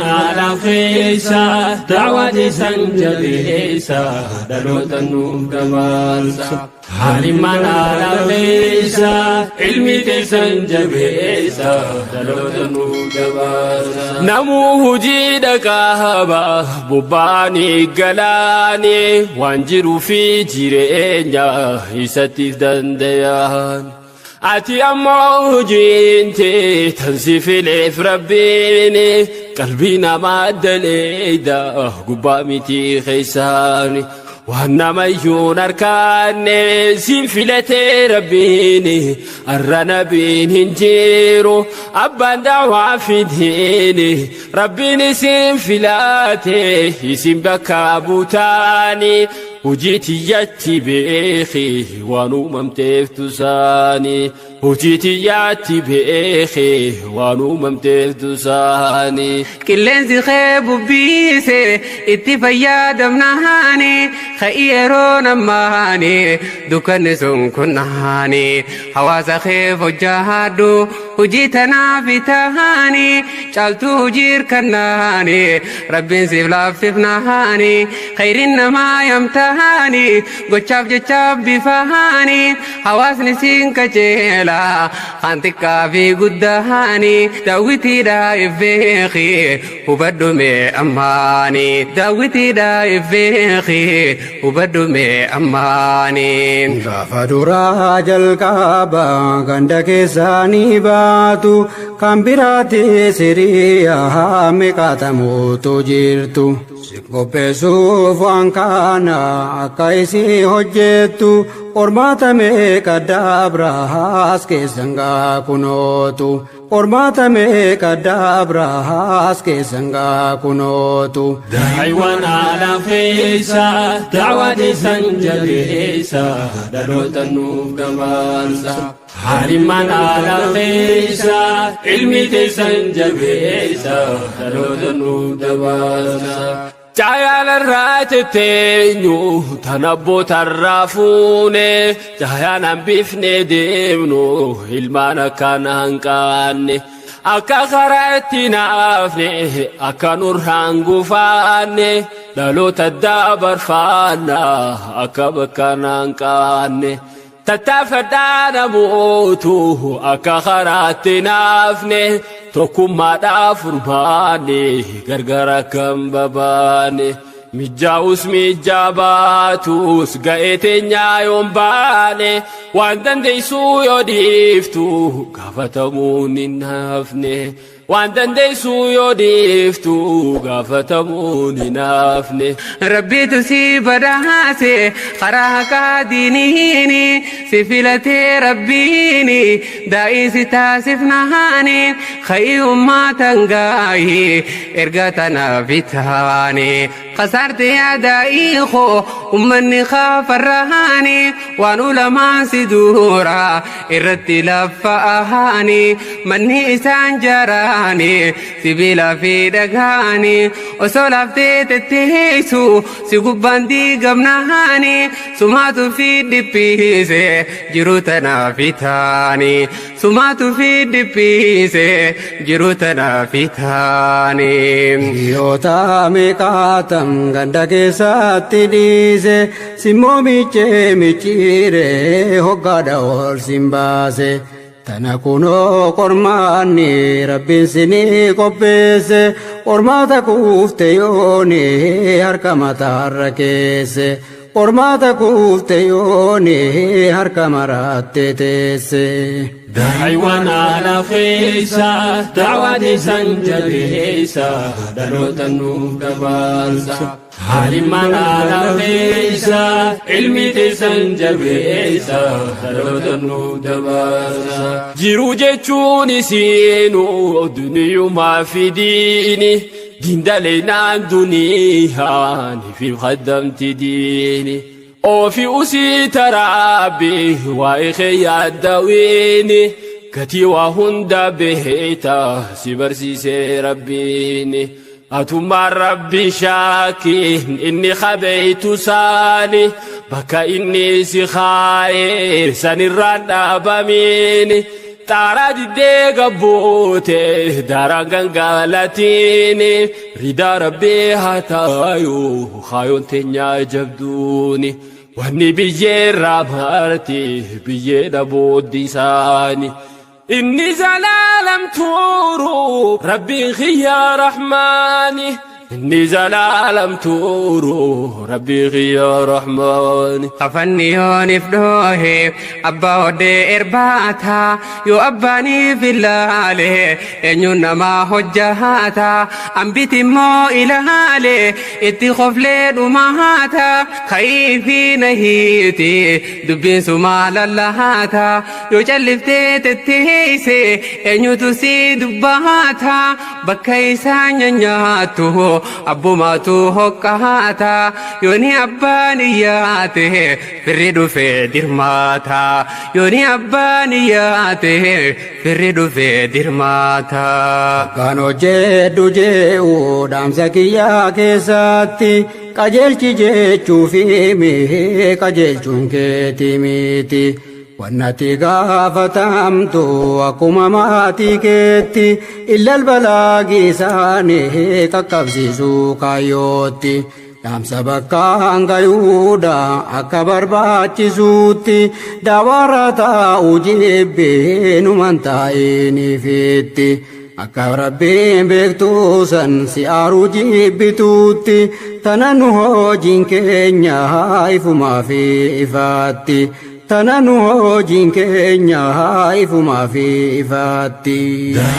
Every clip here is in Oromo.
على خيسا دعوة سنجبيسا دلوت النوم كمالسا حالمان على خيسا علمي سنجبيسا دلوت النوم كمالسا نمو جيدك هبا بباني قلاني وانجرو في جيرينيا يستيف دنديان ati ammoo hojiinti tansifileef rabbiini qalbii namaa daleeyda gubbaa mitii keessaani waan namayyuun harkaanne siin filatee rabbiini arra nabiin hin jiru abbaan daawaa fidiini rabbiin isin filate isin bakka buutaani hojitiyyaatti beeki waan uumamteef tusaani hojitiyyaatti beeki waan uumamteef tusaani qilleensi kee bubbiise itti fayyadamnaani ka'ii yeroo namaani dukkanni sun kunnaani hawaasa kee hojjaadhu hojii tanaaf tahaani caaltuu hojii kannaani rabbiin siif laaffifnaani khayriin namaa yamtahaani gochaaf jechaaf bifahaani hawaasni siin kajeela kan xiqqaa fi guddahaani daawwitiidha ifbeeki hubadhu mee ammaani daawwitiidha ifbeeki hubadhu mee ammaani gaafa duraa jalqaba ganda keessaanii baatu kan biraatti siriyaa meeqatamuutu jirtu qopheessuuf waan kana akka isii hojjettu ormaata meeqa dabraas keessan gaa kunootu ormaata meeqa dabraas keessan gaa kunootu daa'imman haala feesa daawwati sanjabeessa dhaloota nuuf dabarsa haalimman haala feesa ilmi teessan jabeessa dhaloota nuuf dabarsa Jayaan irraatiteenyu tanabboota irraafuune jayaan hambifne deemnu ilmaan akkaan hanqaanne akka karaa itti naafne akka nurraan gufaanne dhaloota dabarfaanna akka bakkaan hanqaanne tattaafadhaa namootu akka karaa itti naafne tokkummaadhaaf furmaanne gargara kan babaanne mijaa'us mijaa baatus ga'ee teenyaa yoon baane waan dandeessuu yoo dhiiftu gaafatamuun hin hafne waan dandeessuu yoo dhiiftu gaafatamuun hin hafne rabbiitu si badhaase karaa haqaa diiniini si filatee rabbiini daa'ii si taasifnaani ka'ii ummatan gaayi erga tanaaf taane qasaarte yaadaa'ii koo ummanni kaafarraani waan ulamaan si duura irratti laffa'aani manni isaan jaraani sibiila fi dhagaani osoo laaftee tetteessu si gubbaan diigamnaani sumaatu fi dhiphiise jiru tanaaf taani sumaatu fi dhiphiise jiru tanaaf taani yoota meeqaatam ganda keessatti dhiise simmoo michiire hoggaadha ol sin baase tana kunoo qormaanni rabbiin sinii qopheesse ormaata kuufte yooni harka mataarra keesse ormaata kuufte yooni harka maraatte teesse daa'imman haala feesa daawwati sanjabeessa dhaloota nuuf dabarsa haalimman haala feesa ilmi teessan jabeessa dhaloota nuuf dabarsa jiruu jechuun isiinu duniyumaa fi diini dindaleenaan duniyaani fi qaddamti diini Ofi usii taraabi waa'ee kee yaaddawiini gatii waa hunda beekta si barsiisee rabbiini atummaan rabbi shaakiin inni qabeeytu saani bakka inni si kaa'ee sanirraan dhaabamiini Tara didee gaboote darangan galatiini rida rabbii haa taayu hayoon teenyaa jabduuni wanni biyyeerraa marti biyyeedha booddisaani inni zalaalam tuuru rabbiin khiyyaa rahmaani إني زلالم تورو ربي يا رحمن أفني هون فدوه أبا ودي إرباتا يو أباني في اللالي إنيو نما حجهاتا أمبيتي مو إلهالي إتي خفلي دمهاتا خيفي نهيتي دبين سمال اللهاتا يو جلفتي تتهيسي إنيو تسي دبهاتا بكيسا نياتو أبوماتو هكاتا يوني أبانياته فريدو في درماتا يوني أبانياته فريدو في درماتا كانوا جدو جيو دام سكيا كيساتي قجلتي جيتشو في مي قجلتشون كيتي ميتي وانتي غافتامتو أكما ماتي كيتي إلا البلاغي ساني كقبسيسو كايوتي دام سبكان غيودا أكبر باتي سوتي داوارتا أجيبي نمانتايني فيتي akka rabbiin beektu san si aaruu jibbituutti tanan hojiin keenya ifumaa fi ifaatti tanan hojiin keenya ifumaa fi ifaatti.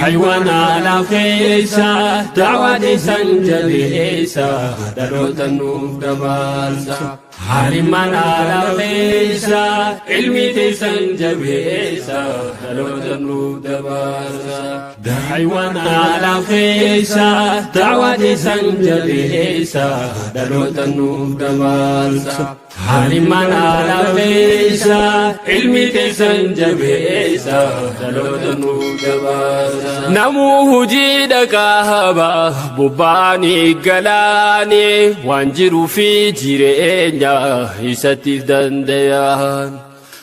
حيوان على خيسا دعوة سنجبيسا دلوت النوف دبالسا حرمان على خيسا علمي سنجبيسا دلوت النوف دبالسا حيوان على خيسا دعوة سنجبيسا دلوت النوف دبالسا حرمان على خيسا علمي سنجبيسا دلوت النوف نمو هجيدك هبا بباني قلاني وانجرو في جيرينيا يستيف دنديان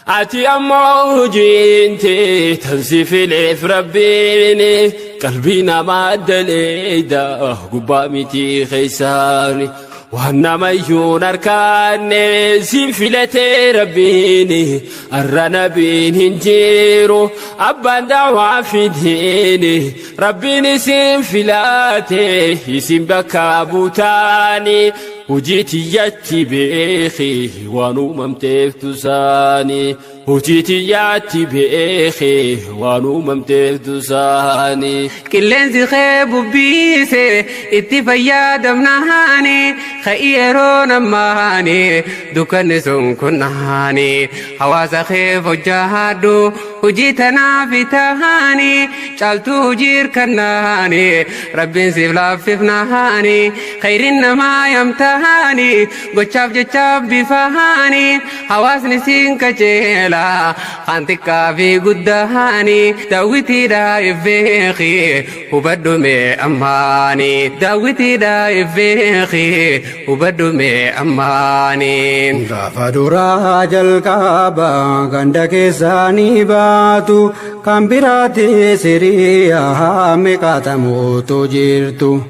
أتي أمو هجينتي تنسي في الإف ربيني قلبينا ما الدليدا قبامتي خيساني وهنا ميون أركاني سنفلتي ربيني أرنا بين هنجيرو أبان دعوة في ديني ربيني سنفلاتي يسن بكابوتاني وجيتي ياتي بيخي وانو ممتفتساني وجيتي ياتي بيخي وانو ممتفتساني كلين خيب بيسي اتفايا دمنهاني خيرون ماني دكان سن كنهاني حواس خيف وجهادو وجيتنا في تهاني شالتو جير كنهاني ربين سيفلا فيفنهاني خيرين ما يمتهاني قشاف جشاف بفهاني حواس نسين كجيلا خانتكا في قدهاني داويتي دايف بيخي وبدو مي أماني داويتي دايف بيخي وبدو مي أماني غافا درا جلقابا غندك ساني باتو كامبراتي سريا ميقاتا موتو جيرتو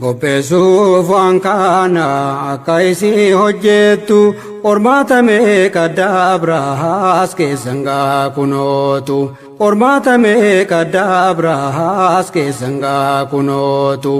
Koppeessuuf waan kana akka isii hojjettu qormaata meeqa dabraas keessan gaa kunootu qormaata meeqa dabraas keessan gaa kunootu.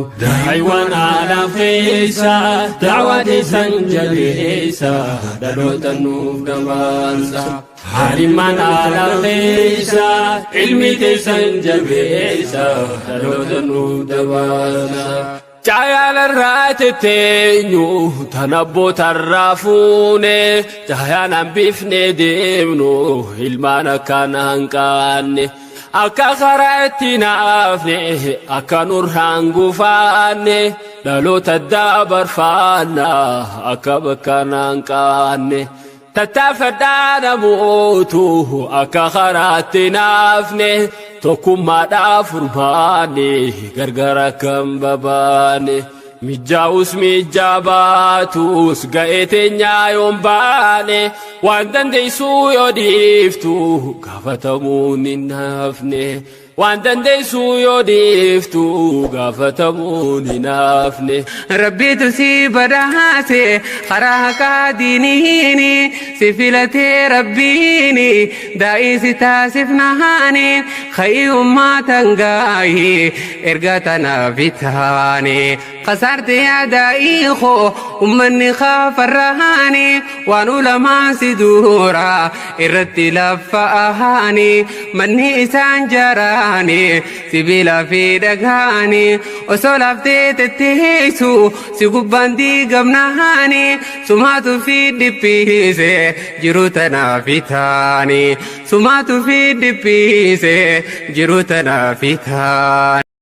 حيوان على خيسا دعوة سنجبيسا دلوت النوف دبالسا حرمان على خيسا علمي سنجبيسا دلوت النوف دبالسا جايان الرات تينيو تنبو ترافوني جايان بيفني ديمنو المانا كان هنكاني أكا خراتي نافني أكا نور هنغفاني لالو تدابر فانا أكا بكان هنكاني تتفدان موتو أكا خراتي نافني توكم ما دافر باني غرغرا كم باباني mijjaa'us mijjabaatus ga'ee teenyaa yoon baane waan dandeessuu yoo dhiiftu gaafatamuun hin hafne waan dandeessuu yoo dhiiftu gaafatamuun hin hafne. Rabbiitu si badhaase karaa haqaa diiniini si filatee rabbiini daa'ii si taasifnaani ka'ii ummatan gaayi erga tanaaf taane qasaarte yaa daa'ii koo ummanni kaafarraani waan ulamaan si duura irratti laffa'aani manni isaan jaraa sibila fi dhagaani osoo laaftee tetteessu si gubbaan diigamnaani sumaatu fi dhiphiise jiru tanaaf taani sumaatu fi dhiphiise jiru tanaaf taani.